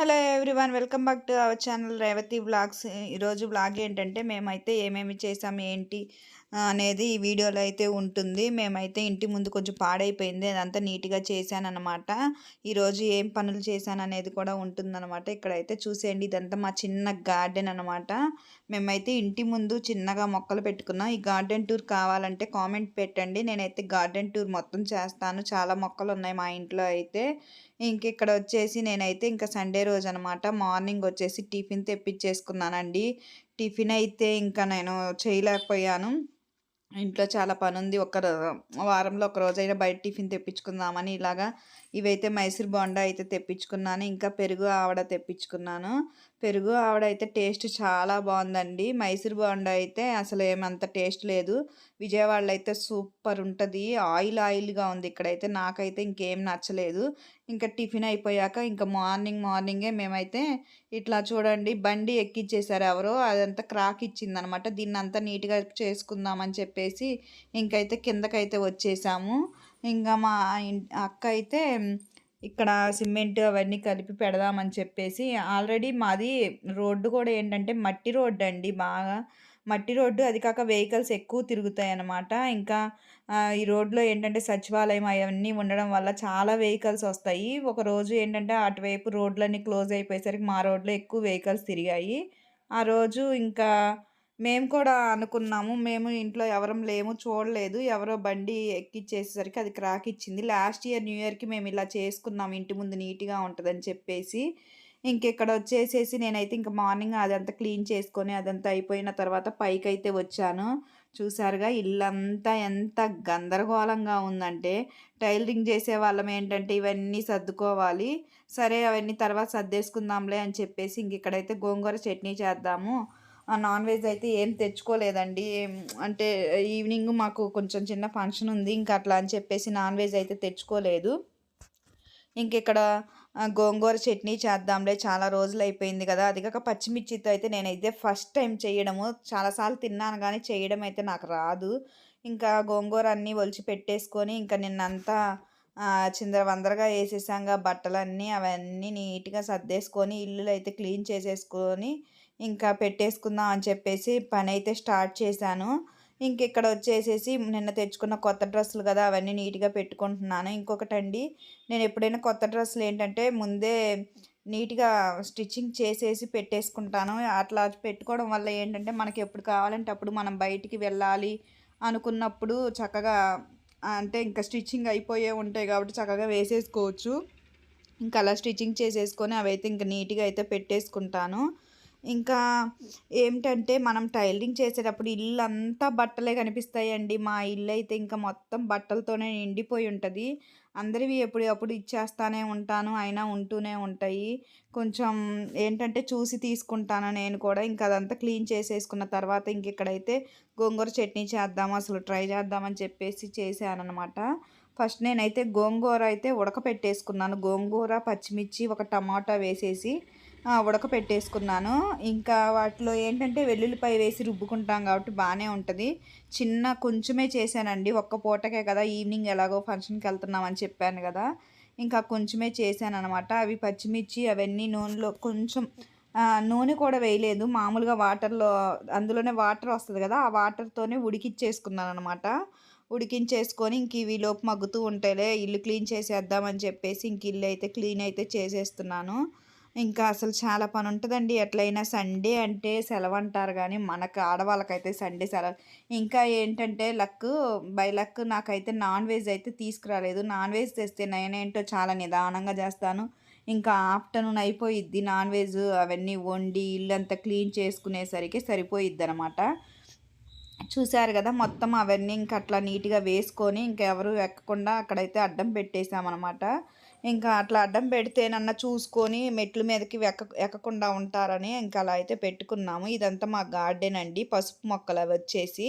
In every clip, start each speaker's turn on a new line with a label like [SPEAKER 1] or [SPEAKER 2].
[SPEAKER 1] Hello everyone welcome back to our channel Revathi vlogs. ఈరోజు vlog ఏంటంటే మేమైతే ఏమేమి చేసాం ఏంటి అనేది ఈ వీడియోలో అయితే ఉంటుంది. మేమైతే ఇంటి ముందు కొంచెం పాడైపోయింది, అదంతా నీట్గా చేశానన్నమాట. ఈరోజు ఏం పనులు చేశాను అనేది కూడా ఉంటుందన్నమాట. ఇక్కడైతే చూసేయండి, ఇదంతా మా చిన్న గార్డెన్ అనమాట. మేమైతే ఇంటి ముందు చిన్నగా మొక్కలు పెట్టుకున్నాం. ఈ గార్డెన్ టూర్ కావాలంటే కామెంట్ పెట్టండి, నేనైతే గార్డెన్ టూర్ మొత్తం చేస్తాను. చాలా మొక్కలు ఉన్నాయి మా ఇంట్లో అయితే. ఇక్కడ వచ్చేసి నేనైతే ఇంకా సండే రోజు అనమాట మార్నింగ్ వచ్చేసి టిఫిన్ తెప్పించేసుకున్నానండి. టిఫిన్ అయితే ఇంకా నేను చేయలేకపోయాను. ఇంట్లో చాలా పనుంది. వారంలో ఒక రోజైనా బయట టిఫిన్ తెప్పించుకుందామని ఇలాగా ఇవైతే మైసూర్ బోండా అయితే తెప్పించుకున్నాను. ఇంకా పెరుగు ఆవడ తెప్పించుకున్నాను. పెరుగు ఆవడ అయితే టేస్ట్ చాలా బాగుందండి. మైసూర్ బోండా అయితే అసలు ఏమంత టేస్ట్ లేదు. విజయవాడలో అయితే సూపర్ ఉంటుంది. ఆయిల్గా ఉంది. ఇక్కడైతే నాకైతే ఇంకేం నచ్చలేదు. ఇంకా టిఫిన్ అయిపోయాక ఇంకా మార్నింగే మేమైతే ఇట్లా చూడండి బండి ఎక్కిచ్చేసారు ఎవరో, అదంతా క్రాక్ ఇచ్చిందనమాట. దీన్నంతా నీట్‌గా చేసుకుందామని చెప్పేసి ఇంకైతే కిందకైతే వచ్చేసాము. ఇంకా మా అక్క అయితే ఇక్కడ సిమెంట్ అవన్నీ కలిపి పెడదామని చెప్పేసి ఆల్రెడీ మాది రోడ్డు కూడా ఏంటంటే మట్టి రోడ్డండి, బాగా మట్టి రోడ్డు. అది కాక వెహికల్స్ ఎక్కువ తిరుగుతాయన్నమాట. ఇంకా ఈ రోడ్లో ఏంటంటే సచివాలయం అవన్నీ ఉండడం వల్ల చాలా వెహికల్స్ వస్తాయి. ఒకరోజు ఏంటంటే అటువైపు రోడ్లన్నీ క్లోజ్ అయిపోయేసరికి మా రోడ్లో ఎక్కువ వెహికల్స్ తిరిగాయి. ఆ రోజు ఇంకా మేము కూడా అనుకున్నాము. మేము ఇంట్లో ఎవరం లేము, చూడలేదు. ఎవరో బండి ఎక్కిచ్చేసేసరికి అది క్రాక్ ఇచ్చింది. లాస్ట్ ఇయర్ న్యూ ఇయర్‌కి మేము ఇలా చేసుకున్నాం, ఇంటి ముందు నీట్‌గా ఉంటదని చెప్పేసి. ఇక్కడ వచ్చేసేసి నేనైతే ఇంక మార్నింగ్ అదంతా క్లీన్ చేసుకొని అదంతా అయిపోయిన తర్వాత పైకైతే వచ్చాను. చూసారుగా ఇల్లంతా ఎంత గందరగోళంగా ఉందంటే, టైలరింగ్ చేసేవాళ్ళం ఏంటంటే ఇవన్నీ సర్దుకోవాలి. సరే అవన్నీ తర్వాత సర్దేసుకుందాంలే అని చెప్పేసి ఇక్కడైతే గోంగూర చట్నీ చేద్దాము. నాన్ వెజ్ అయితే ఏం తెచ్చుకోలేదండి. అంటే ఈవినింగ్ మాకు కొంచెం చిన్న ఫంక్షన్ ఉంది. ఇంకా అట్లా అని చెప్పేసి నాన్ వెజ్ అయితే తెచ్చుకోలేదు. ఇక్కడ గోంగూర చట్నీ చేద్దాంలే, చాలా రోజులు అయిపోయింది కదా. అది కాక పచ్చిమిర్చితో అయితే నేనైతే ఫస్ట్ టైం చేయడము. చాలాసార్లు తిన్నాను కానీ చేయడం అయితే నాకు రాదు. ఇంకా గోంగూర అన్నీ ఒలిచి పెట్టేసుకొని ఇంకా నిన్నంతా చిందరవందరగా వేసేసాంగా బట్టలన్నీ, అవన్నీ నీట్‌గా సర్దేసుకొని ఇల్లులు అయితే క్లీన్ చేసేసుకొని ఇంకా పెట్టేసుకుందాం అని చెప్పేసి పనైతే స్టార్ట్ చేశాను. ఇక్కడ వచ్చేసేసి నిన్న తెచ్చుకున్న కొత్త డ్రెస్సులు కదా, అవన్నీ నీట్‌గా పెట్టుకుంటున్నాను. ఇంకొకటండి, నేను ఎప్పుడైనా కొత్త డ్రెస్సులు ఏంటంటే ముందే నీట్‌గా స్టిచ్చింగ్ చేసేసి పెట్టేసుకుంటాను. అట్లా పెట్టుకోవడం వల్ల ఏంటంటే మనకి ఎప్పుడు కావాలంటే అప్పుడు మనం బయటికి వెళ్ళాలి అనుకున్నప్పుడు చక్కగా అంటే ఇంకా స్టిచ్చింగ్ అయిపోయే ఉంటాయి కాబట్టి చక్కగా వేసేసుకోవచ్చు. అలా స్టిచ్చింగ్ చేసేసుకొని అవైతే ఇంక నీట్‌గా అయితే పెట్టేసుకుంటాను. ఇంకా ఏమిటంటే మనం టైలరింగ్ చేసేటప్పుడు ఇల్లంతా బట్టలే కనిపిస్తాయండి. మా ఇల్లయితే ఇంకా మొత్తం బట్టలతోనే నిండిపోయి ఉంటది. అందరివి ఎప్పుడప్పుడు ఇచ్చేస్తానే ఉంటాను, అయినా ఉంటూనే ఉంటాయి. కొంచెం ఏంటంటే చూసి తీసుకుంటాను నేను కూడా. అదంతా క్లీన్ చేసేసుకున్న తర్వాత ఇక్కడైతే గోంగూర చట్నీ చేద్దాము, అసలు ట్రై చేద్దామని చెప్పేసి చేశాననమాట. ఫస్ట్ నేనైతే గోంగూర అయితే ఉడకపెట్టేసుకున్నాను. గోంగూర, పచ్చిమిర్చి, ఒక టమాటా వేసేసి ఉడకపెట్టేసుకున్నాను. వాటిలో ఏంటంటే వెల్లుల్లిపాయ వేసి రుబ్బుకుంటాం కాబట్టి బాగానే ఉంటుంది. కొంచెమే చేశానండి, ఒక్క పూటకే కదా, ఈవినింగ్ ఎలాగో ఫంక్షన్కి వెళ్తున్నామని చెప్పాను కదా, కొంచెమే చేశాననమాట. అవి పచ్చిమిర్చి అవన్నీ నూనెలో కొంచెం నూనె కూడా వేయలేదు, మామూలుగా వాటర్లో అందులోనే వాటర్ వస్తుంది కదా, ఆ వాటర్తోనే ఉడికిచ్చేసుకున్నాను అనమాట. ఉడికించేసుకొని ఈలోపు మగ్గుతూ ఉంటాయిలే, ఇల్లు క్లీన్ చేసేద్దామని చెప్పేసి ఇల్లు అయితే క్లీన్ అయితే చేసేస్తున్నాను. అసలు చాలా పని ఉంటుందండి. ఎట్లయినా సండే అంటే సెలవు అంటారు కానీ మనకు ఆడవాళ్ళకైతే సండే సెలవు. ఏంటంటే బై లక్ నాకైతే నాన్ వెజ్ అయితే తీసుకురాలేదు. నాన్ వెజ్ తెస్తే నేనేంటో చాలా నిదానంగా చేస్తాను. ఆఫ్టర్నూన్ అయిపోయిద్ది నాన్ వెజ్ అవన్నీ వండి ఇల్లంతా క్లీన్ చేసుకునేసరికి సరిపోయిద్ది అనమాట. చూసారు కదా, మొత్తం అవన్నీ అట్లా నీట్‌గా వేసుకొని ఎవరు ఎక్కకుండా అక్కడైతే అడ్డం పెట్టేసామనమాట. అట్లా అడ్డం పెడితేనన్నా చూసుకొని మెట్ల మీదకి ఎక్కకుండా ఉంటారని అలా అయితే పెట్టుకున్నాము. ఇదంతా మా గార్డెన్ అండి. పసుపు మొక్కలు అవి వచ్చేసి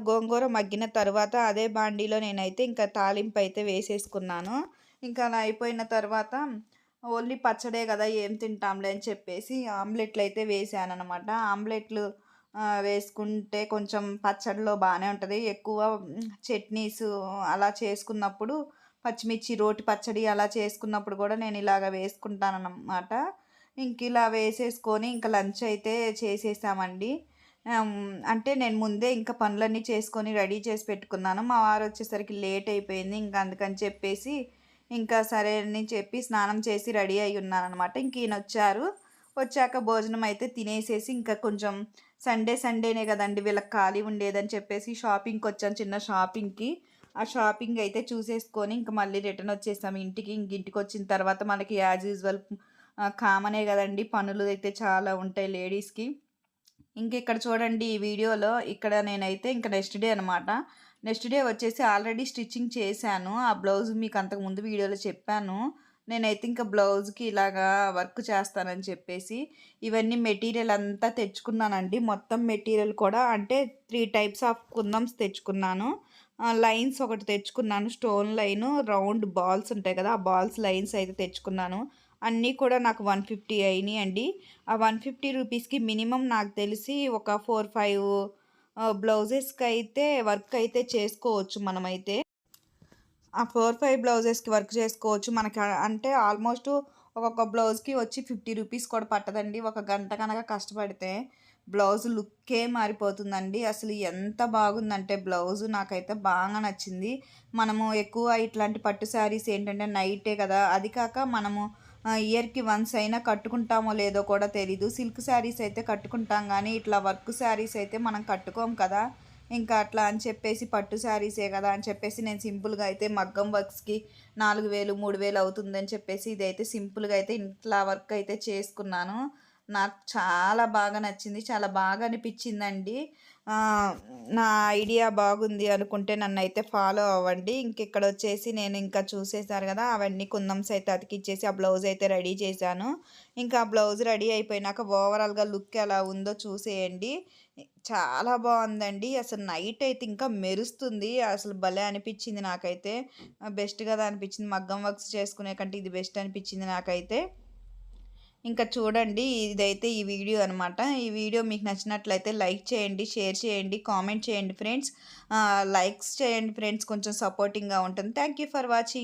[SPEAKER 1] గోంగూర మగ్గిన తర్వాత అదే బాండీలో నేనైతే తాలింపు అయితే వేసేసుకున్నాను. అలా అయిపోయిన తర్వాత ఓన్లీ పచ్చడే కదా, ఏం తింటాంలే అని చెప్పేసి ఆమ్లెట్లు అయితే వేసాననమాట. ఆమ్లెట్లు వేసుకుంటే కొంచెం పచ్చడిలో బాగానే ఉంటుంది. ఎక్కువ చట్నీస్ అలా చేసుకున్నప్పుడు పచ్చిమిర్చి రోటి పచ్చడి అలా చేసుకున్నప్పుడు కూడా నేను ఇలాగ వేసుకుంటానన్నమాట. ఇంక ఇలా వేసేసుకొని ఇంక లంచ్ అయితే చేసేసామండి. ఆహ్, అంటే నేను ముందే ఇంకా పనులన్నీ చేసుకొని రెడీ చేసి పెట్టుకున్నాను. మా వారొచ్చేసరికి లేట్ అయిపోయింది. ఇంక అందుకని చెప్పేసి ఇంకా సరే అని చెప్పి స్నానం చేసి రెడీ అయ్యున్నాననమాట. ఇంక ఈయనొచ్చారు. వచ్చాక భోజనం అయితే తినేసేసి ఇంకా కొంచెం సండేనే గదండీ! వీళ్ళకి ఖాళీ ఉండేదని చెప్పేసి షాపింగ్‌కొచ్చాను, చిన్న షాపింగ్‌కి. ఆ షాపింగ్ అయితే చూసేసుకొని ఇంక మళ్ళీ రిటర్న్ వచ్చేసాము ఇంటికి. ఇంక ఇంటికొచ్చిన తర్వాత మనకి యాజ్ యూజువల్ కామనే గదండీ! పనులు అయితే చాలా ఉంటాయి లేడీస్‌కి. ఇంకిక్కడ చూడండి ఈ వీడియోలో ఇక్కడ నేనైతే ఇంక నెక్స్ట్ డే అనమాట. నెక్స్ట్ డే వచ్చేసి ఆల్రెడీ స్టిచ్చింగ్ చేశాను. ఆ బ్లౌజ్ మీకు అంతకుముందు వీడియోలో చెప్పాను. నేనైతే ఇంక బ్లౌజ్‌కి ఇలాగా వర్క్ చేస్తానని చెప్పేసి, ఇవన్నీ మెటీరియల్ అంతా తెచ్చుకున్నానండి. మొత్తం మెటీరియల్ కూడా అంటే 3 టైప్స్ ఆఫ్ కుందన్స్ తెచ్చుకున్నాను. లైన్స్ ఒకటి తెచ్చుకున్నాను. స్టోన్ లైను, రౌండ్ బాల్స్ ఉంటాయి కదా! ఆ బాల్స్ లైన్స్ అయితే తెచ్చుకున్నాను. అన్నీ కూడా నాకు 150 అయినియండి. ఆ 150 రూపీస్‌కి మినిమమ్ నాకు తెలిసి ఒక 4, 5 బ్లౌజెస్‌కైతే వర్క్ అయితే చేసుకోవచ్చు మనమైతే. ఆ 4, 5 బ్లౌజెస్‌కి వర్క్ చేసుకోవచ్చు. మనకి అంటే ఆల్మోస్ట్ ఒక్కొక్క బ్లౌజ్‌కి వచ్చి 50 రూపీస్ కూడా పట్టదండి. ఒక గంట గనక కష్టపడితే బ్లౌజ్ లుక్కే మారిపోతుందండి. అసలు ఎంత బాగుందంటే బ్లౌజు నాకైతే బాగా నచ్చింది. మనము ఎక్కువ ఇట్లాంటి పట్టు శారీస్ ఏంటంటే నైటే కదా! అది కాక మనము ఇయర్‌కి వన్స్ అయినా కట్టుకుంటామో లేదో కూడా తెలీదు. సిల్క్ శారీస్ అయితే కట్టుకుంటాం గానీ, ఇట్లా వర్క్ శారీస్ అయితే మనం కట్టుకోం కదా! ఇంకా అట్లా అని చెప్పేసి పట్టు శారీసే గదా! అని చెప్పేసి నేను సింపుల్‌గా అయితే మగ్గం వర్క్స్‌కి 4000, 3000 అవుతుందని చెప్పేసి ఇదైతే సింపుల్‌గా అయితే ఇంట్లా వర్క్ అయితే చేసుకున్నాను. నాకు చాలా బాగా నచ్చింది. చాలా బాగా అనిపిచ్చిందండి. ఆహ్, నా ఐడియా బాగుంది అనుకుంటే నన్నైతే ఫాలో అవ్వండి. ఇంకిక్కడొచ్చేసి నేను ఇంకా చూసేసారు గదా! అవన్నీ కుందన్స్ అయితే అతికిచ్చేసి ఆ బ్లౌజ్ అయితే రెడీ చేశాను. ఇంకా ఆ బ్లౌజ్ రెడీ అయిపోయినాక ఓవరాల్‌గా లుక్ ఎలా ఉందో చూసేయండి. చాలా బావుందండి. అసలు నైట్ అయితే ఇంకా మెరుస్తుంది. అసలు భలే అనిపిచ్చింది నాకైతే. బెస్ట్ గదా అనిపిచ్చింది. మగ్గం వర్క్స్ చేసుకునే కంటే ఇది బెస్ట్ అనిపిచ్చింది నాకైతే. ఇంకా చూడండి ఇదైతే ఈ వీడియో అనమాట. ఈ వీడియో మీకు నచ్చినట్లయితే లైక్ చేయండి, షేర్ చేయండి, కామెంట్ చేయండి ఫ్రెండ్స్. లైక్స్ చేయండి ఫ్రెండ్స్, కొంచెం సపోర్టింగ్‌గా ఉంటుంది. Thank you for watching.